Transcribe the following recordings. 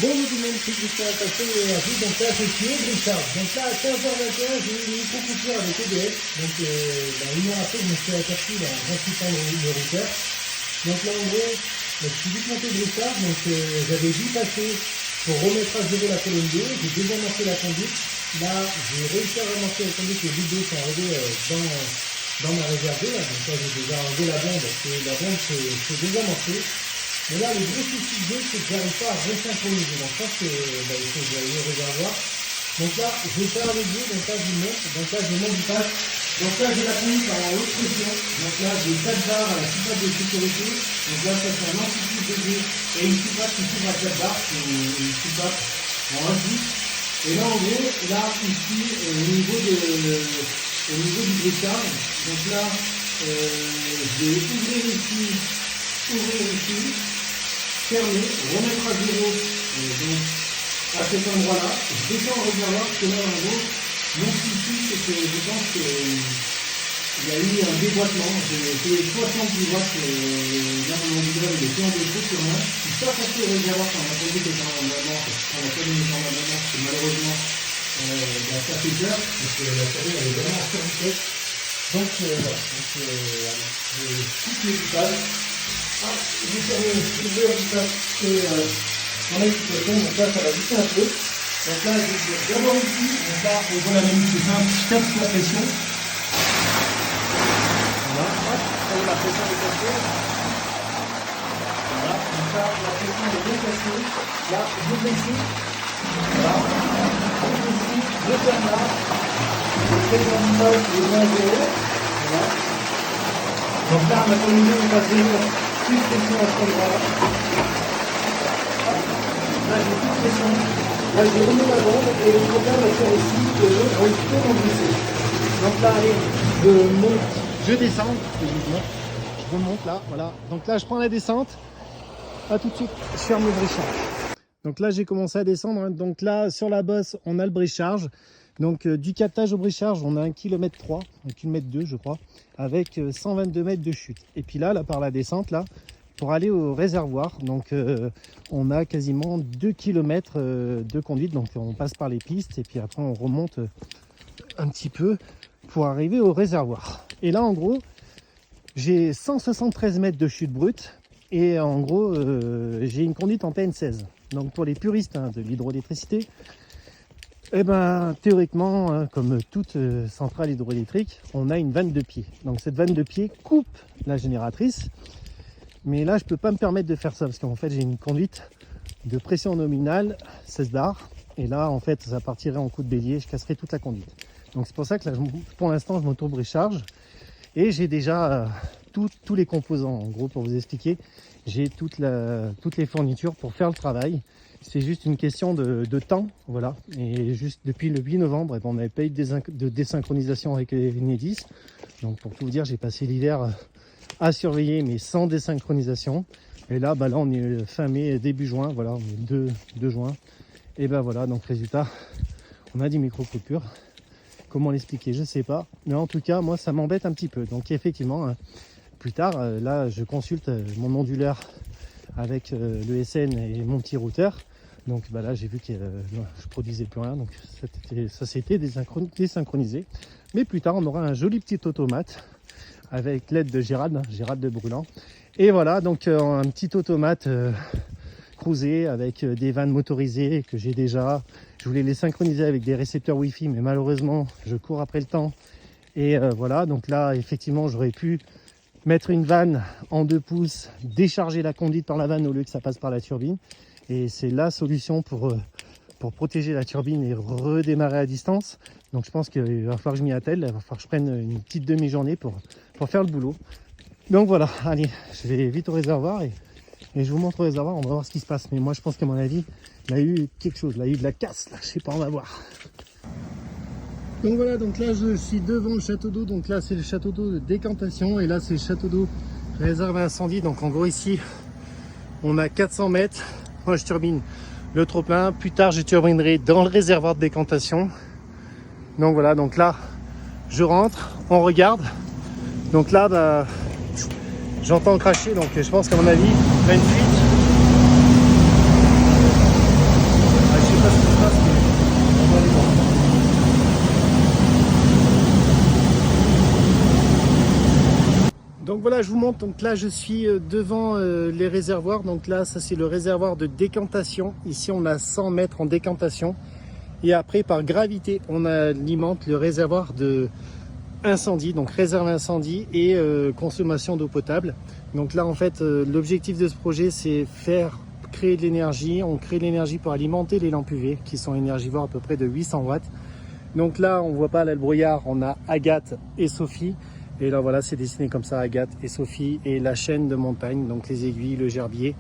Bonjour tout le monde, c'est Christian Tasson et Hervé. Donc là, je suis au Bréchard. Donc là, à 15h21, j'ai eu une micro-coupure avec EDF. Donc, une heure après, je me suis aperçu en consultant le routeur. Donc là, en gros, je suis vite monté au Bréchard. Donc, j'avais dû passer pour remettre à zéro la colonne 2. J'ai désamorcé la conduite. Là, j'ai réussi à ramasser la conduite. Les bouts d'eau sont arrivés dans ma réserve. Là. Donc là, j'ai déjà enlevé la bombe parce que la bombe s'est désamorcée. Mais là, le gros souci que j'ai, c'est que j'arrive pas à resynchroniser. Donc, je pense que il faut que j'aille au réservoir. Donc là, je vais faire avec vous. Donc là, je vous montre. Donc là, je monte du pack. Donc là, j'ai la conduite en haute pression. Donc là, j'ai 4 barres à la soupape de sécurité. Donc là, ça c'est un anti-PDG et une soupape qui s'ouvre à 4 barres. C'est une soupape en 1 10. Et là, en gros, là, ici, au niveau du bréchard, donc là, je vais ouvrir ici, fermer, remettre à zéro, donc à cet endroit-là, je descends au réservoir, parce que là, en gros, mon souci, c'est que je pense qu'il y a eu un déboîtement. J'ai fait 70 watts dans mon leader, il est fait en défaut sur moi. Je suis pas passé au réservoir quand ma conduite est en avant, quand la cabine est en avant, parce que malheureusement, ça fait peur, parce que la cabine elle est vraiment en survitesse. Donc voilà, je coupe les étages. J'ai fermé l'ouverture du tas et on a une situation, donc là ça va visser un peu. Donc là je vais d'abord ici, donc là on voit la même chose simple, je tape sur la pression. Voilà, hop, ça y est, la pression est passée. Voilà, donc là la pression est bien passée. Là je baisse ici. Voilà, je baisse ici, je ferme là. Je fais le montage de 1 à 0. Voilà. Donc là ma colonne est à 0. Plus pression à cet endroit-là. Là, j'ai plus de pression. Là, j'ai remis la bombe et le problème va faire aussi que je retourne en glisser. Donc là, allez, je monte, je descends. Je remonte là, voilà. Donc là, je prends la descente. À tout de suite, je ferme le bréchage. Donc là, j'ai commencé à descendre. Donc là, sur la bosse, on a le bréchage. Donc du captage au bréchage, on a 1,3 km, 1,2 km je crois, avec 122 mètres de chute. Et puis là, par la descente, là, pour aller au réservoir, donc on a quasiment 2 km de conduite. Donc on passe par les pistes et puis après on remonte un petit peu pour arriver au réservoir. Et là, en gros, j'ai 173 mètres de chute brute et en gros, j'ai une conduite en PN16. Donc pour les puristes de l'hydroélectricité, eh ben, théoriquement, comme toute centrale hydroélectrique, on a une vanne de pied. Donc cette vanne de pied coupe la génératrice. Mais là, je ne peux pas me permettre de faire ça parce qu'en fait, j'ai une conduite de pression nominale, 16 bars. Et là, en fait, ça partirait en coup de bélier, je casserais toute la conduite. Donc c'est pour ça que là, pour l'instant, je m'auto-brécharge. Et j'ai déjà tous les composants. En gros, pour vous expliquer, j'ai toutes les fournitures pour faire le travail. C'est juste une question de temps, voilà. Et juste depuis le 8 novembre, on n'avait pas eu de désynchronisation avec Enedis. Donc pour tout vous dire, j'ai passé l'hiver à surveiller, mais sans désynchronisation. Et là, là on est fin mai, début juin, voilà, on est 2 juin. Et ben voilà, donc résultat, on a des micro-coupures. Comment l'expliquer, je sais pas. Mais en tout cas, moi, ça m'embête un petit peu. Donc effectivement, plus tard, là, je consulte mon onduleur avec le SN et mon petit routeur. Donc là, j'ai vu que je produisais plus rien. Donc ça s'était désynchronisé. Mais plus tard, on aura un joli petit automate avec l'aide de Gérald de Brûlant. Et voilà, donc un petit automate cruisé avec des vannes motorisées que j'ai déjà. Je voulais les synchroniser avec des récepteurs Wi-Fi, mais malheureusement, je cours après le temps. Et voilà, donc là, effectivement, j'aurais pu mettre une vanne en 2 pouces, décharger la conduite par la vanne au lieu que ça passe par la turbine. Et c'est la solution pour protéger la turbine et redémarrer à distance. Donc je pense qu'il va falloir que je m'y attelle, il va falloir que je prenne une petite demi-journée pour faire le boulot. Donc voilà, allez, je vais vite au réservoir et je vous montre au réservoir, on va voir ce qui se passe. Mais moi je pense qu'à mon avis, il y a eu quelque chose, il y a eu de la casse, là, je sais pas, on va voir. Donc voilà, donc là je suis devant le château d'eau, donc là c'est le château d'eau de décantation et là c'est le château d'eau réserve à incendie. Donc en gros ici, on a 400 mètres, moi je turbine le trop-plein, plus tard je turbinerai dans le réservoir de décantation. Donc voilà, donc là je rentre, on regarde, donc là j'entends cracher, donc je pense qu'à mon avis il y a une fuite. voilà, je vous montre. Donc là, je suis devant les réservoirs. Donc là, ça c'est le réservoir de décantation. Ici, on a 100 mètres en décantation. Et après, par gravité, on alimente le réservoir de incendie, donc réserve incendie et consommation d'eau potable. Donc là, en fait, l'objectif de ce projet, c'est créer de l'énergie. On crée de l'énergie pour alimenter les lampes UV qui sont énergivores à peu près de 800 watts. Donc là, on voit pas là le brouillard, on a Agathe et Sophie. Et là, voilà, c'est dessiné comme ça, Agathe et Sophie. Et la chaîne de montagne, donc les aiguilles, le gerbier,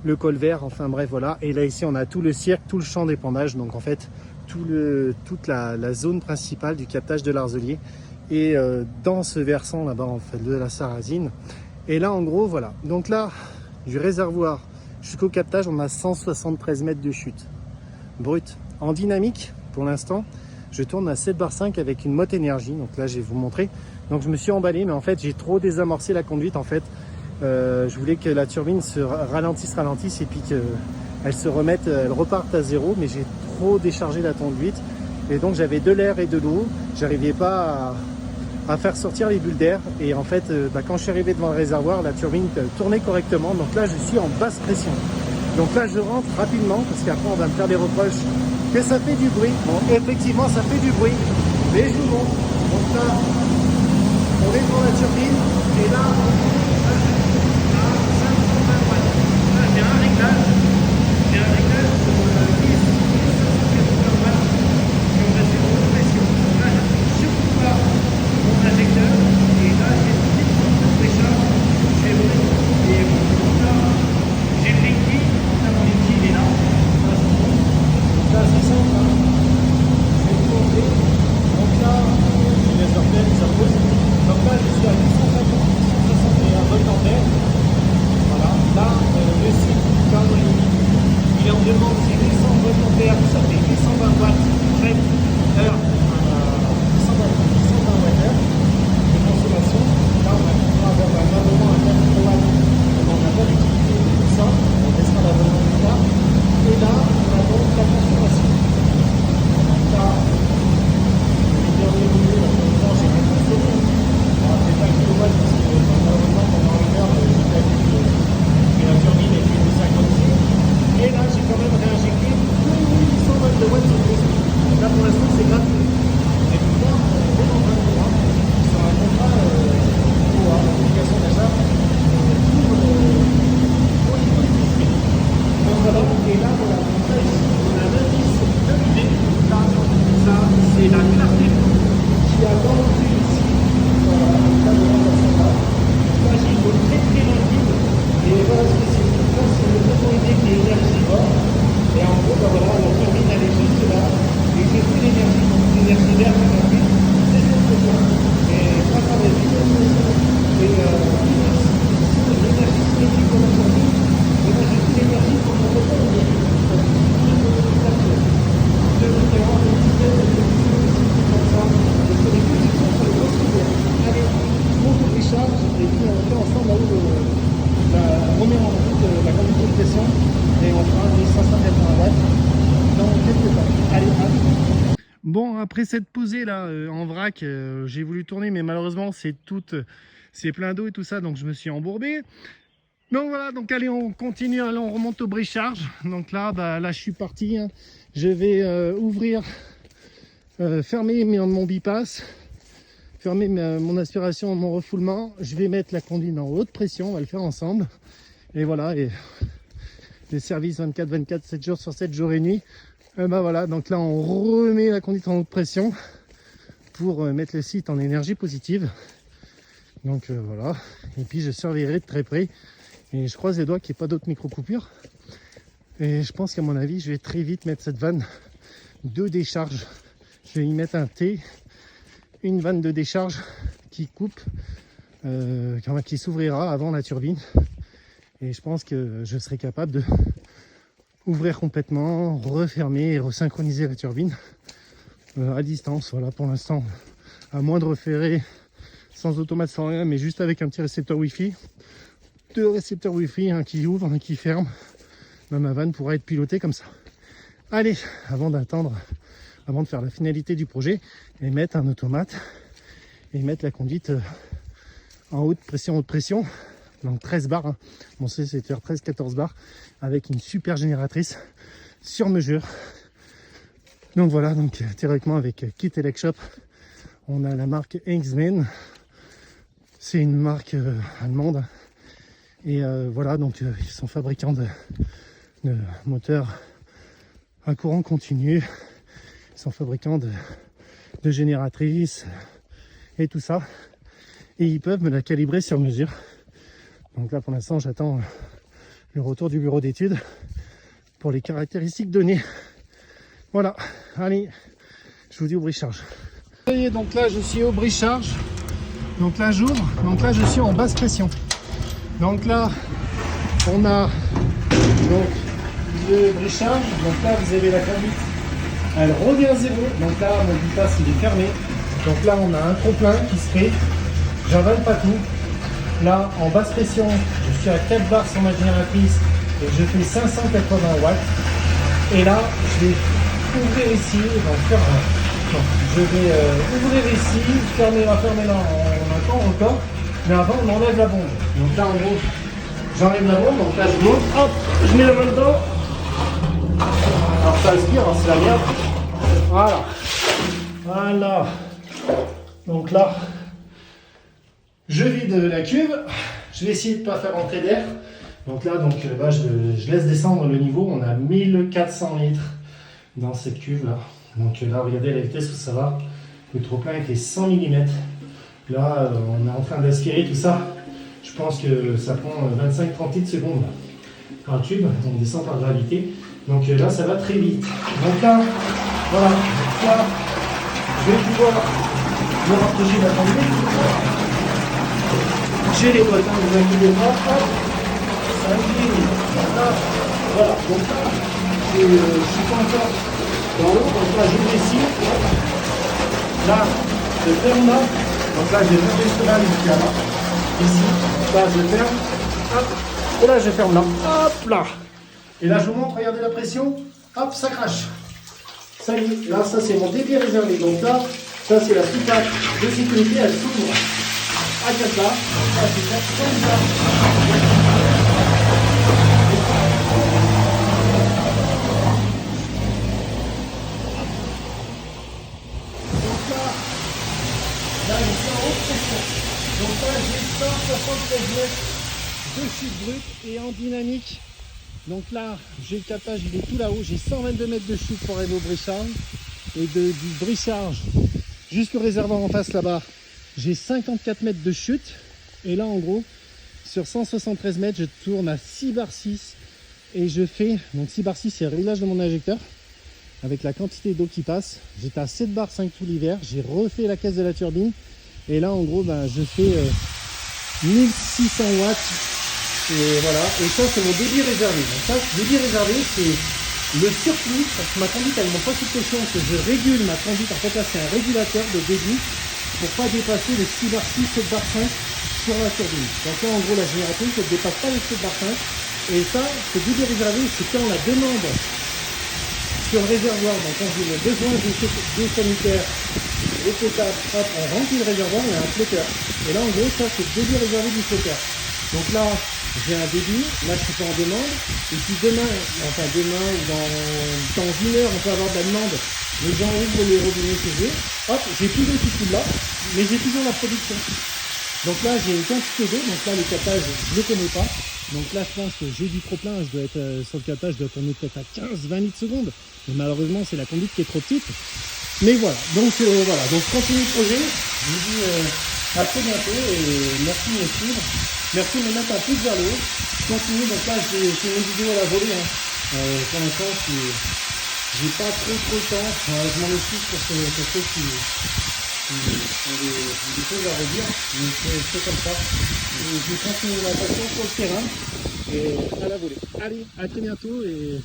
le col vert, enfin bref, voilà. Et là, ici, on a tout le cirque, tout le champ d'épandage. Donc en fait, toute la zone principale du captage de l'arzelier. Et dans ce versant là-bas, on fait de la sarrasine. Et là, en gros, voilà. Donc là, du réservoir jusqu'au captage, on a 173 mètres de chute brute. En dynamique, pour l'instant, je tourne à 7/5 avec une motte énergie. Donc là, je vais vous montrer. Donc je me suis emballé, mais en fait, j'ai trop désamorcé la conduite. En fait, je voulais que la turbine se ralentisse et puis qu'elle se remette, elle reparte à zéro. Mais j'ai trop déchargé la conduite. Et donc, j'avais de l'air et de l'eau. J'arrivais pas à faire sortir les bulles d'air. Et en fait, quand je suis arrivé devant le réservoir, la turbine tournait correctement. Donc là, je suis en basse pression. Donc là, je rentre rapidement parce qu'après, on va me faire des reproches que ça fait du bruit. Bon, effectivement, ça fait du bruit. Mais je vous montre. Donc là, on est devant la turbine. Et là, à 520 watts. Là, j'ai un réglage. J'ai un réglage sur 10 580 watts. Et on va sur haute pression. Là, je ne surtout pas mon injecteur. Et là, j'ai une petite pompe de précharge. J'ai le et là, j'ai le liquide. Là, mon liquide il est là. Donc là, c'est simple. Hein. Je vais vous montrer. Donc là, je laisse leur tête, ça pose. Donc là, je suis à 861 voltampères. Voilà. Là, le site, quand il est en demande, c'est 800 voltampères. Ça fait 820 watts crête heure. 820 watts heure de consommation. Là, on va avoir un abonnement à 4 watts. On n'a pas d'utilité de tout ça. On laissera l'abonnement plus tard. Et là, on a donc la consommation. Donc là, les derniers minutes, en même temps, j'ai rien consommé. C'est pas kilowatts parce que dans l'abonnement, pendant une heure, j'ai calculé que la turbine était de 56. Et là, j'ai quand même réinjecté 2800 watts de watts sur le réseau. Donc là, pour l'instant, c'est gratuit. Et plus tard, on est dans un contrat. Sur un contrat pour l'obligation d'achat pour les produits. Donc voilà, et là, voilà. Donc là, ici, on a l'indice de l'UV. Là, ça, c'est la clarté qui a vendu ici. Voilà, là, là, j'ai une eau très très limpide. Et voilà ce que c'est. Là, c'est le propriété qui est énergivore. Et en gros, ben voilà, la turbine, elle est juste là. Et j'ai pris l'énergie. Donc, l'énergie verte, c'est juste ça. Et grâce à la vidéo et l'énergie cinétique de la turbine, et moi, j'ai pris l'énergie pour mon repas d'énergie. De référence, de système, de comme ça. Et c'est les positions sur le gros sujet. Allez, monte les charges. Et puis, on fait ensemble la première en route, la conduite de pression. Et on fera 1580 watts dans quelques temps. Allez, hop. Bon, après cette posée là en vrac, j'ai voulu tourner, mais malheureusement c'est plein d'eau et tout ça, donc je me suis embourbé. Donc voilà, donc allez, on continue, allez, on remonte au brecharge. Donc là, là je suis parti. Hein. Je vais ouvrir, fermer mon bypass, fermer mon aspiration, mon refoulement. Je vais mettre la conduite en haute pression, on va le faire ensemble. Et voilà, et les services 24/24, 7 jours sur 7, jour et nuit. Voilà, donc là on remet la conduite en haute pression pour mettre le site en énergie positive. Donc voilà, et puis je surveillerai de très près et je croise les doigts qu'il n'y ait pas d'autres micro-coupures. Et je pense qu'à mon avis, je vais très vite mettre cette vanne de décharge. Je vais y mettre un T, une vanne de décharge qui coupe, qui s'ouvrira avant la turbine. Et je pense que je serai capable de ouvrir complètement, refermer et resynchroniser la turbine à distance. Voilà, pour l'instant, à moins de referrer sans automate, sans rien, mais juste avec un petit récepteur Wi-Fi. 2 récepteurs Wi-Fi, un qui ouvre, un qui ferme. Ma vanne pourra être pilotée comme ça. Allez, avant de faire la finalité du projet, et mettre un automate et mettre la conduite en haute pression, donc 13 bars, hein. Bon, c'est 13-14 bars, avec une super génératrice sur mesure. Donc voilà, donc théoriquement avec Kit Elec Shop, on a la marque Hengstmann. C'est une marque allemande. Et voilà, donc ils sont fabricants de moteurs à courant continu. Ils sont fabricants de génératrices et tout ça. Et ils peuvent me la calibrer sur mesure. Donc là, pour l'instant, j'attends le retour du bureau d'études pour les caractéristiques données. Voilà, allez, je vous dis au brise-charge. Ça y est, donc là, je suis au brise-charge. Donc là, j'ouvre. Donc là, je suis en basse pression. Donc là, on a donc le brise-charge. Donc là, vous avez la conduite. Elle revient à zéro. Donc là, mon bypass, il est fermé. Donc là, on a un trop-plein qui se fait. J'avale pas tout. Là, en basse pression, je suis à 4 bars sur ma génératrice et je fais 580 watts. Et là, je vais ouvrir ici, je vais ouvrir ici, fermer là en un temps encore, mais avant on enlève la bombe. Donc là en gros, j'enlève la bombe, donc là je monte, hop, je mets la main dedans. Alors ça aspire, hein, c'est la merde. Voilà. Voilà. Donc là, je vide la cuve, je vais essayer de ne pas faire entrer d'air. Donc là, je laisse descendre le niveau, on a 1400 litres dans cette cuve là. Donc là, regardez la vitesse où ça va. Le trop-plein était 100 mm. Là, on est en train d'aspirer tout ça. Je pense que ça prend 25-30 secondes là, par tube. On descend par gravité. Donc là, ça va très vite. Donc là, voilà. Donc là, je vais pouvoir me rapprocher de la conduite. J'ai les boîtons, ne vous inquiétez pas. Ça incline. Voilà. Donc là, je suis pas encore dans l'eau. Donc là, j'ouvre ici. Là, je ferme là. Donc là, j'ai monté ce là jusqu'à là. Ici. Donc là, je ferme. Hop. Et là, je ferme là. Hop là. Et là, je vous montre, regardez la pression. Hop, ça crache. Ça y est. Là, ça, c'est mon débit réservé. Donc là, ça, c'est la petite plaque de sécurité. Elle s'ouvre à 4 là. Donc là, c'est comme ça. Là, je suis en haute pression. Donc là, j'ai 173 mètres de chute brute et en dynamique. Donc là, j'ai le captage, il est tout là-haut. J'ai 122 mètres de chute pour arriver au brise-charge. Et du brise-charge jusqu'au réservoir en face là-bas, j'ai 54 mètres de chute. Et là, en gros, sur 173 mètres, je tourne à 6 bar 6. Et je fais, donc 6 bar 6, c'est le réglage de mon injecteur. Avec la quantité d'eau qui passe, j'étais à 7 bar 5 tout l'hiver, j'ai refait la caisse de la turbine et là en gros je fais 1600 watts et voilà, et ça c'est mon débit réservé. Donc ça, débit réservé, c'est le surplus, parce que ma conduite elle monte pas sous pression, que je régule ma conduite. En fait là c'est un régulateur de débit pour pas dépasser les 6 bar 6, 7 bar 5 sur la turbine. Donc là en gros la génératrice ne dépasse pas les 7 bar 5 et ça c'est débit réservé, c'est quand on la demande sur le réservoir. Donc quand j'ai besoin d'eau sanitaire et potable, hop, on remplit le réservoir, il y a un flotteur. Et là en gros ça c'est le débit réservé du flotteur. Donc là j'ai un débit, là je suis pas en demande. Et si demain ou dans une heure on peut avoir de la demande, les gens ouvrent les robinets chez eux, hop, j'ai plus d'eau qui coule là, mais j'ai toujours la production. Donc là j'ai une quantité d'eau, donc là le captage je ne le connais pas. Donc là je pense que j'ai du trop plein, je dois être sur le captage, je dois tourner peut-être à 15-20 litres secondes. Mais malheureusement c'est la conduite qui est trop petite. Mais voilà, donc continue le projet. Je vous dis à très bientôt et merci de me suivre. Merci de me mettre un pouce vers le haut. Je continue, donc là j'ai une vidéo à la volée. Pour l'instant j'ai pas trop le temps. Je m'en excuse pour ceux qui ont des choses à redire. Donc c'est comme ça. Je continue ma passion sur le terrain et à la volée. Allez, à très bientôt et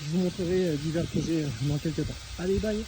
je vous montrerai divers projets dans quelques temps. Allez, bye!